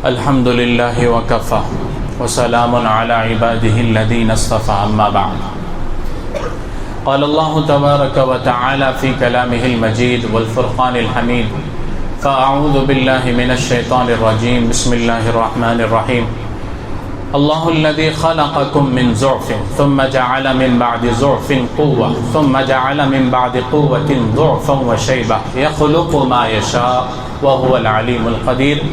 الحمد لله وكفى وسلام على عباده الذين اصطفى أما بعد قال الله تبارك وتعالى في كلامه المجيد والفرقان الحميد فأعوذ بالله من الشيطان الرجيم بسم الله الرحمن الرحيم الله الذي خلقكم من ضعف ثم جعل من بعد ضعف قوة ثم جعل من بعد قوة ضعفا وشيبة يخلق ما يشاء وهو العليم القدير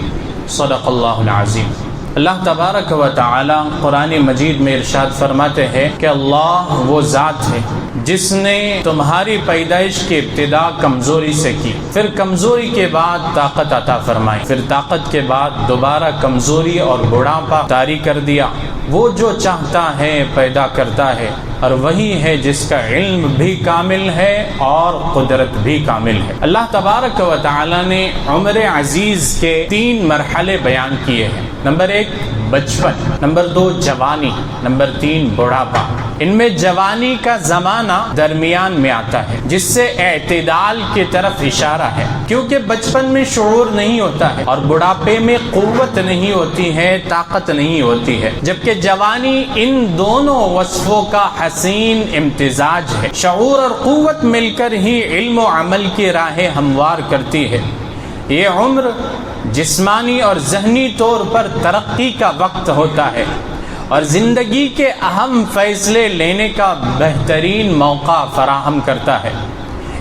صدق اللہ العظیم۔ اللہ تبارک و تعالی قرآن مجید میں ارشاد فرماتے ہیں کہ اللہ وہ ذات ہے جس نے تمہاری پیدائش کی ابتدا کمزوری سے کی، پھر کمزوری کے بعد طاقت عطا فرمائی، پھر طاقت کے بعد دوبارہ کمزوری اور بڑھاپا طاری کر دیا۔ وہ جو چاہتا ہے پیدا کرتا ہے، اور وہی ہے جس کا علم بھی کامل ہے اور قدرت بھی کامل ہے۔ اللہ تبارک و تعالی نے عمر عزیز کے 3 مرحلے بیان کیے ہیں۔ نمبر 1 بچپن، نمبر 2 جوانی، نمبر 3 بڑھاپا۔ ان میں جوانی کا زمانہ درمیان میں آتا ہے جس سے اعتدال کی طرف اشارہ ہے، کیونکہ بچپن میں شعور نہیں ہوتا ہے اور بڑھاپے میں قوت نہیں ہوتی ہے، طاقت نہیں ہوتی ہے، جبکہ جوانی ان دونوں وصفوں کا حسین امتزاج ہے۔ شعور اور قوت مل کر ہی علم و عمل کی راہیں ہموار کرتی ہے۔ یہ عمر جسمانی اور ذہنی طور پر ترقی کا وقت ہوتا ہے اور زندگی کے اہم فیصلے لینے کا بہترین موقع فراہم کرتا ہے۔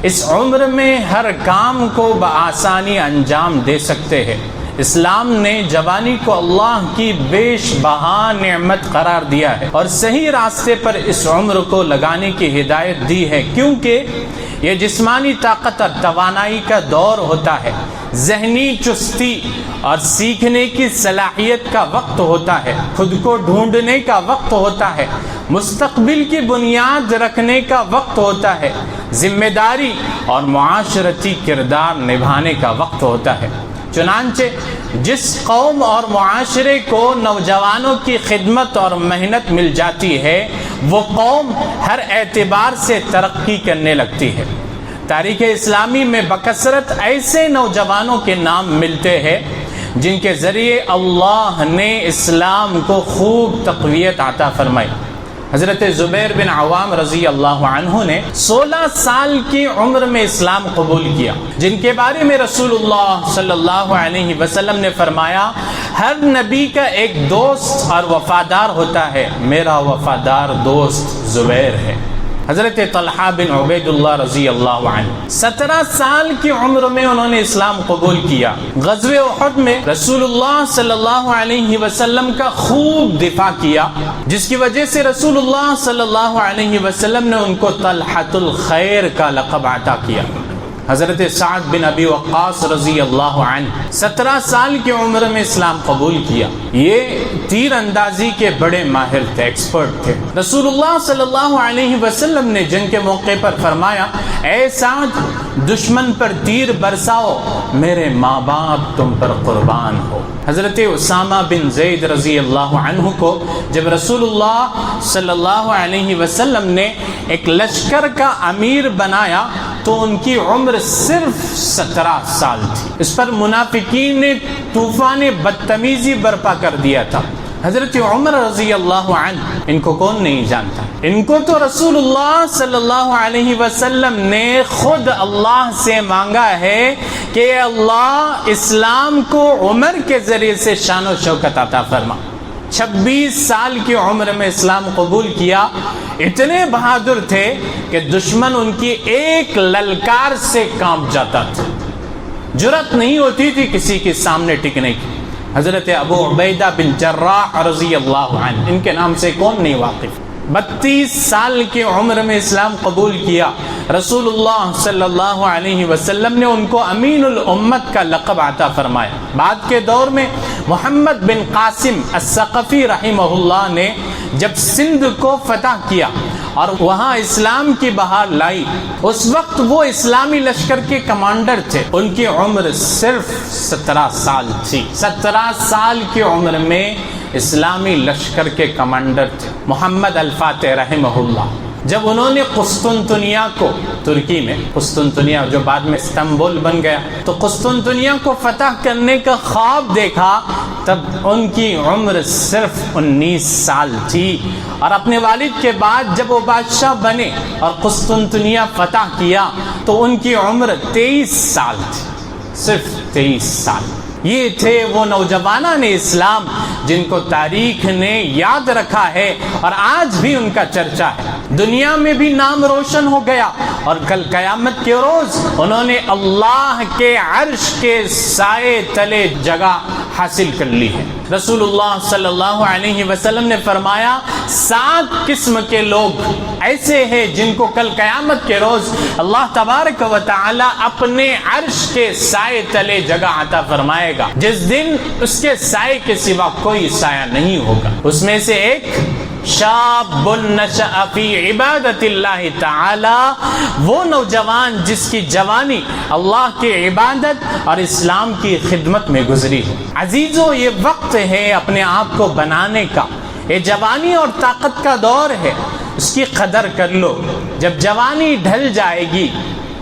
اس عمر میں ہر کام کو بآسانی انجام دے سکتے ہیں۔ اسلام نے جوانی کو اللہ کی بیش بہا نعمت قرار دیا ہے اور صحیح راستے پر اس عمر کو لگانے کی ہدایت دی ہے، کیونکہ یہ جسمانی طاقت اور توانائی کا دور ہوتا ہے، ذہنی چستی اور سیکھنے کی صلاحیت کا وقت ہوتا ہے، خود کو ڈھونڈنے کا وقت ہوتا ہے، مستقبل کی بنیاد رکھنے کا وقت ہوتا ہے، ذمہ داری اور معاشرتی کردار نبھانے کا وقت ہوتا ہے۔ چنانچہ جس قوم اور معاشرے کو نوجوانوں کی خدمت اور محنت مل جاتی ہے، وہ قوم ہر اعتبار سے ترقی کرنے لگتی ہے۔ تاریخ اسلامی میں بکثرت ایسے نوجوانوں کے نام ملتے ہیں جن کے ذریعے اللہ نے اسلام کو خوب تقویت عطا فرمائی۔ حضرت زبیر بن عوام رضی اللہ عنہ نے 16 سال کی عمر میں اسلام قبول کیا، جن کے بارے میں رسول اللہ صلی اللہ علیہ وسلم نے فرمایا، ہر نبی کا ایک دوست اور وفادار ہوتا ہے، میرا وفادار دوست زبیر ہے۔ حضرت طلحہ بن عبید اللہ رضی اللہ عنہ 17 سال کی عمر میں انہوں نے اسلام قبول کیا۔ غزوہ احد میں رسول اللہ صلی اللہ علیہ وسلم کا خوب دفاع کیا، جس کی وجہ سے رسول اللہ صلی اللہ علیہ وسلم نے ان کو طلحۃ الخیر کا لقب عطا کیا۔ حضرت سعد بن ابی وقاص رضی اللہ عنہ 17 سال کی عمر میں اسلام قبول کیا۔ یہ تیر اندازی کے بڑے ماہر تھے، ایکسپرٹ تھے۔ رسول اللہ صلی اللہ علیہ وسلم نے جنگ کے موقع پر فرمایا، اے سعد، دشمن پر تیر برساؤ، میرے ماں باپ تم پر قربان ہو۔ حضرت اسامہ بن زید رضی اللہ عنہ کو جب رسول اللہ صلی اللہ علیہ وسلم نے ایک لشکر کا امیر بنایا تو ان کی عمر صرف 17 سال تھی۔ اس پر منافقین نے طوفان بدتمیزی برپا کر دیا تھا۔ حضرت عمر رضی اللہ عنہ، ان کو کون نہیں جانتا؟ ان کو تو رسول اللہ صلی اللہ علیہ وسلم نے خود اللہ سے مانگا ہے کہ اللہ اسلام کو عمر کے ذریعے سے شان و شوکت عطا فرما۔ 26 سال کی عمر میں اسلام قبول کیا۔ اتنے بہادر تھے کہ دشمن ان کی ایک للکار سے کانپ جاتا تھا، جرأت نہیں ہوتی تھی کسی کے سامنے ٹکنے کی۔ حضرت ابو عبیدہ بن جراح رضی اللہ عنہ، ان کے نام سے کون نہیں واقف؟ 32 سال کی عمر میں اسلام قبول کیا۔ رسول اللہ صلی اللہ علیہ وسلم نے ان کو امین الامت کا لقب عطا فرمایا۔ بعد کے دور میں محمد بن قاسم الثقفی رحمہ اللہ نے جب سندھ کو فتح کیا اور وہاں اسلام کی بہار لائی، اس وقت وہ اسلامی لشکر کے کمانڈر تھے۔ ان کی عمر صرف 17 سال تھی۔ 17 سال کی عمر میں اسلامی لشکر کے کمانڈر تھے محمد الفاتح رحمہ اللہ۔ جب انہوں نے قسطنطنیہ کو، ترکی میں قسطنطنیہ جو بعد میں استنبول بن گیا، تو قسطنطنیہ کو فتح کرنے کا خواب دیکھا، تب ان کی عمر صرف 19 سال تھی، اور اپنے والد کے بعد جب وہ بادشاہ بنے اور قسطنطنیہ فتح کیا تو ان کی عمر 23 سال تھی، صرف 23 سال۔ یہ تھے وہ نوجوانان اسلام جن کو تاریخ نے یاد رکھا ہے اور آج بھی ان کا چرچا ہے، دنیا میں بھی نام روشن ہو گیا، اور کل قیامت کے روز انہوں نے اللہ کے عرش کے سائے تلے جگہ حاصل کر لی ہے۔ رسول اللہ صلی اللہ علیہ وسلم نے فرمایا 7 قسم کے لوگ ایسے ہیں جن کو کل قیامت کے روز اللہ تبارک و تعالی اپنے عرش کے سائے تلے جگہ عطا فرمائے گا، جس دن اس کے سائے کے سوا کوئی سایہ نہیں ہوگا۔ اس میں سے ایک شاب نشأ فی عبادت اللہ تعالی، وہ نوجوان جس کی جوانی اللہ کی عبادت اور اسلام کی خدمت میں گزری ہو۔ عزیزو، یہ وقت ہے اپنے آپ کو بنانے کا، یہ جوانی اور طاقت کا دور ہے، اس کی قدر کر لو۔ جب جوانی ڈھل جائے گی،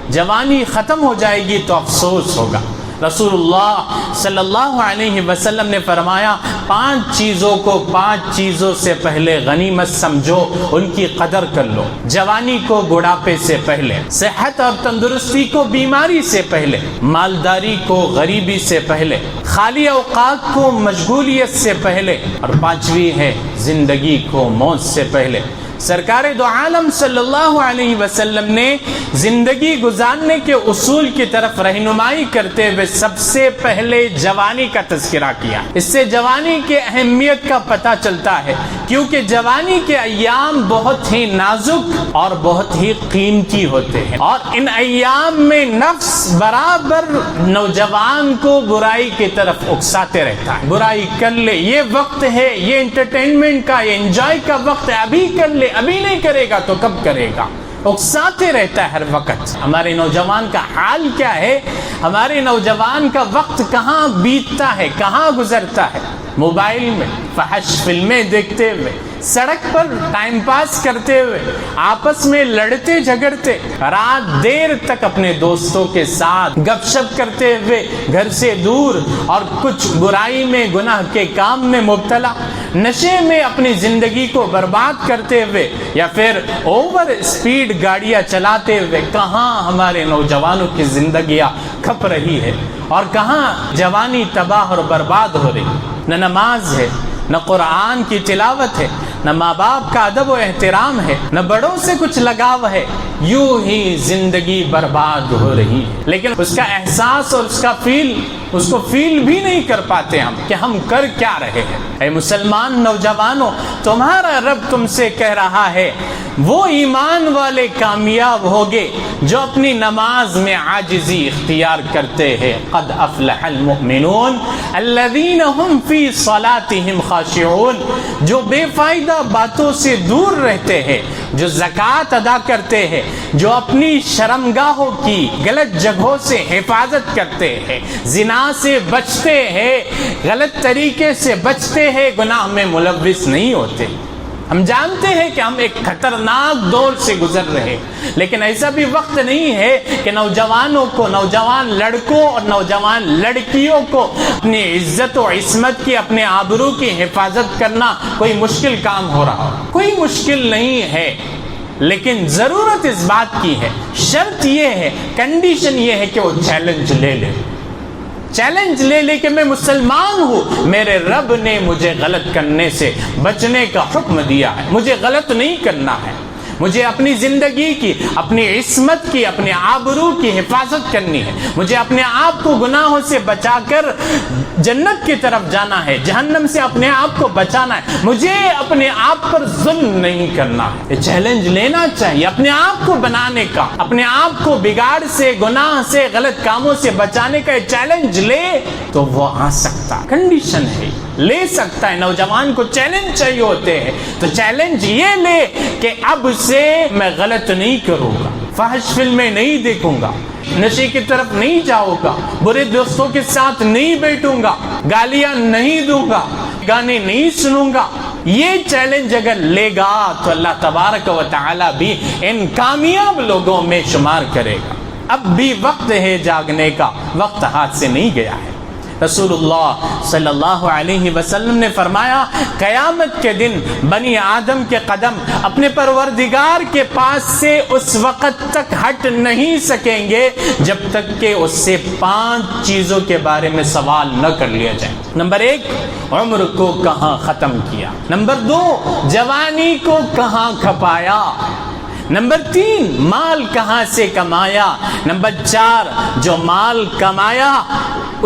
جوانی ختم ہو جائے گی تو افسوس ہوگا۔ رسول اللہ صلی اللہ علیہ وسلم نے فرمایا 5 چیزوں کو 5 چیزوں سے پہلے غنیمت سمجھو، ان کی قدر کر لو۔ جوانی کو بڑھاپے سے پہلے، صحت اور تندرستی کو بیماری سے پہلے، مالداری کو غریبی سے پہلے، خالی اوقات کو مشغولیت سے پہلے، اور 5ویں ہے زندگی کو موت سے پہلے۔ سرکار دو عالم صلی اللہ علیہ وسلم نے زندگی گزارنے کے اصول کی طرف رہنمائی کرتے ہوئے سب سے پہلے جوانی کا تذکرہ کیا۔ اس سے جوانی کی اہمیت کا پتہ چلتا ہے، کیونکہ جوانی کے ایام بہت ہی نازک اور بہت ہی قیمتی ہوتے ہیں، اور ان ایام میں نفس برابر نوجوان کو برائی کی طرف اکساتے رہتا ہے۔ برائی کر لے، یہ وقت ہے، یہ انٹرٹینمنٹ کا، یہ انجوائے کا وقت ہے، ابھی کر لے، ابھی نہیں کرے گا تو کب کرے گا، اکساتے رہتا ہے ہر وقت۔ ہمارے نوجوان کا حال کیا ہے؟ ہمارے نوجوان کا وقت کہاں بیتتا ہے، کہاں گزرتا ہے؟ موبائل میں فحش فلمیں دیکھتے ہوئے، سڑک پر ٹائم پاس کرتے ہوئے، آپس میں لڑتے جھگڑتے، رات دیر تک اپنے دوستوں کے ساتھ گپ شپ کرتے ہوئے، گھر سے دور اور کچھ برائی میں، گناہ کے کام میں مبتلا، نشے میں اپنی زندگی کو برباد کرتے ہوئے، یا پھر اوور اسپیڈ گاڑیاں چلاتے ہوئے۔ کہاں ہمارے نوجوانوں کی زندگیاں کھپ رہی ہے، اور کہاں جوانی تباہ اور برباد ہو رہی۔ نہ نماز ہے، نہ قرآن کی تلاوت ہے، نہ ماں باپ کا ادب و احترام ہے، نہ بڑوں سے کچھ لگاو ہے، یوں ہی زندگی برباد ہو رہی ہے۔ لیکن اس کا احساس اور اس کو فیل بھی نہیں کر پاتے ہم کہ ہم کر کیا رہے ہیں۔ اے مسلمان نوجوانوں، تمہارا رب تم سے کہہ رہا ہے وہ ایمان والے کامیاب ہوگے جو اپنی نماز میں عاجزی اختیار کرتے ہیں۔ قد افلح المؤمنون الذین هم فی صلاتهم خاشعون، جو بے فائدہ باتوں سے دور رہتے ہیں، جو زکوٰۃ ادا کرتے ہیں، جو اپنی شرمگاہوں کی غلط جگہوں سے حفاظت کرتے ہیں، زنا سے بچتے ہیں، غلط طریقے سے بچتے ہیں، گناہ میں ملوث نہیں ہوتے۔ ہم جانتے ہیں کہ ہم ایک خطرناک دور سے گزر رہے، لیکن ایسا بھی وقت نہیں ہے کہ نوجوانوں کو، نوجوان لڑکوں اور نوجوان لڑکیوں کو اپنی عزت و عصمت کی، اپنے آبرو کی حفاظت کرنا کوئی مشکل کام ہو رہا ہو۔ کوئی مشکل نہیں ہے، لیکن ضرورت اس بات کی ہے، شرط یہ ہے، کنڈیشن یہ ہے کہ وہ چیلنج لے لے، چیلنج لے لے کہ میں مسلمان ہوں، میرے رب نے مجھے غلط کرنے سے بچنے کا حکم دیا ہے، مجھے غلط نہیں کرنا ہے، مجھے اپنی زندگی کی، اپنی عصمت کی، اپنے آبرو کی حفاظت کرنی ہے، مجھے اپنے آپ کو گناہوں سے بچا کر جنت کی طرف جانا ہے، جہنم سے اپنے آپ کو بچانا ہے، مجھے اپنے آپ پر ظلم نہیں کرنا ہے۔ یہ چیلنج لینا چاہیے اپنے آپ کو بنانے کا، اپنے آپ کو بگاڑ سے، گناہ سے، غلط کاموں سے بچانے کا یہ چیلنج لے تو وہ آ سکتا، کنڈیشن ہے، لے سکتا ہے۔ نوجوان کو چیلنج چاہیے ہوتے ہیں، تو چیلنج یہ لے کہ اب سے میں غلط نہیں کروں گا، فحش فلمیں نہیں دیکھوں گا، نشے کی طرف نہیں جاؤں گا، برے دوستوں کے ساتھ نہیں بیٹھوں گا، گالیاں نہیں دوں گا، گانے نہیں سنوں گا، یہ چیلنج اگر لے گا تو اللہ تبارک و تعالی بھی ان کامیاب لوگوں میں شمار کرے گا۔ اب بھی وقت ہے جاگنے کا، وقت ہاتھ سے نہیں گیا ہے۔ رسول اللہ صلی اللہ علیہ وسلم نے فرمایا قیامت کے دن بنی آدم کے قدم اپنے پروردگار کے پاس سے اس وقت تک ہٹ نہیں سکیں گے جب تک کہ اس سے 5 چیزوں کے بارے میں سوال نہ کر لیا جائے۔ نمبر 1، عمر کو کہاں ختم کیا۔ نمبر 2، جوانی کو کہاں کھپایا۔ نمبر 3، مال کہاں سے کمایا۔ نمبر 4، جو مال کمایا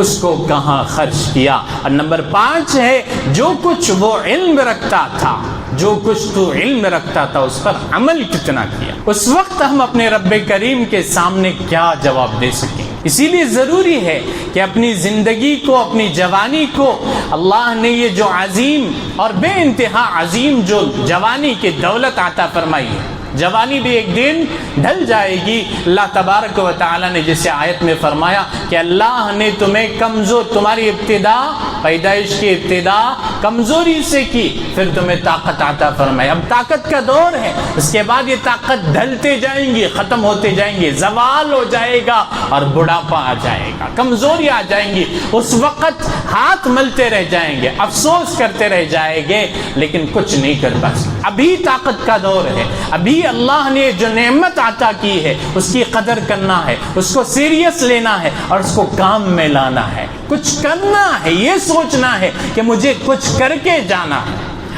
اس کو کہاں خرچ کیا۔ اور نمبر 5 ہے جو کچھ وہ علم رکھتا تھا، جو کچھ تو علم رکھتا تھا اس پر عمل کتنا کیا۔ اس وقت ہم اپنے رب کریم کے سامنے کیا جواب دے سکیں۔ اسی لیے ضروری ہے کہ اپنی زندگی کو، اپنی جوانی کو، اللہ نے یہ جو عظیم اور بے انتہا عظیم جو جوانی کی دولت عطا فرمائی ہے، جوانی بھی ایک دن ڈھل جائے گی۔ اللہ تبارک و تعالی نے جیسے آیت میں فرمایا کہ اللہ نے تمہیں کمزور، تمہاری ابتدا، پیدائش کی ابتدا کمزوری سے کی، پھر تمہیں طاقت عطا فرمائی۔ اب طاقت کا دور ہے، اس کے بعد یہ طاقت ڈھلتے جائیں گی، ختم ہوتے جائیں گے، زوال ہو جائے گا اور بڑھاپا آ جائے گا، کمزوری آ جائیں گی۔ اس وقت ہاتھ ملتے رہ جائیں گے، افسوس کرتے رہ جائیں گے، لیکن کچھ نہیں کر پائیں۔ ابھی طاقت کا دور ہے، ابھی اللہ نے جو نعمت عطا کی ہے اس کی قدر کرنا ہے، اس کو سیریس لینا ہے اور اس کو کام میں لانا ہے، کچھ کرنا ہے، یہ سوچنا ہے کہ مجھے کچھ کر کے جانا ہے۔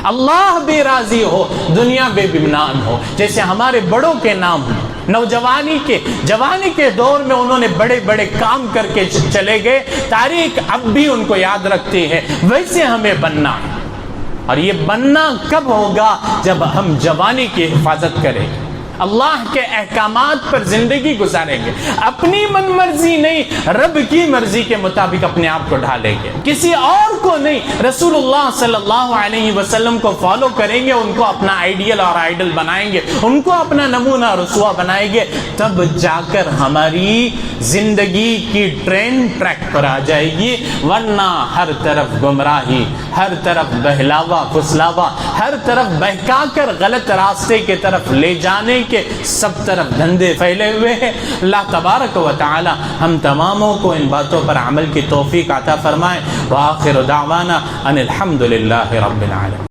اللہ بھی راضی ہو، دنیا بھی بیمنان ہو، جیسے ہمارے بڑوں کے نام ہیں۔ جوانی کے دور میں انہوں نے بڑے بڑے کام کر کے چلے گئے، تاریخ اب بھی ان کو یاد رکھتی ہے۔ ویسے ہمیں بننا ہے، اور یہ بننا کب ہوگا؟ جب ہم جوانی کی حفاظت کریں، اللہ کے احکامات پر زندگی گزاریں گے، اپنی من مرضی نہیں، رب کی مرضی کے مطابق اپنے آپ کو ڈھالیں گے، کسی اور کو نہیں، رسول اللہ صلی اللہ علیہ وسلم کو فالو کریں گے، ان کو اپنا آئیڈیل اور آئیڈل بنائیں گے، ان کو اپنا نمونہ رسوا بنائیں گے، تب جا کر ہماری زندگی کی ٹرین ٹریک پر آ جائے گی۔ ورنہ ہر طرف گمراہی، ہر طرف بہلاوا پھسلاوا، ہر طرف بہکا کر غلط راستے کی طرف لے جانے کے سب طرف دھندے پھیلے ہوئے ہیں۔ اللہ تبارک و تعالی ہم تماموں کو ان باتوں پر عمل کی توفیق عطا فرمائے۔ وآخر دعوانا ان الحمد للہ رب العالمین۔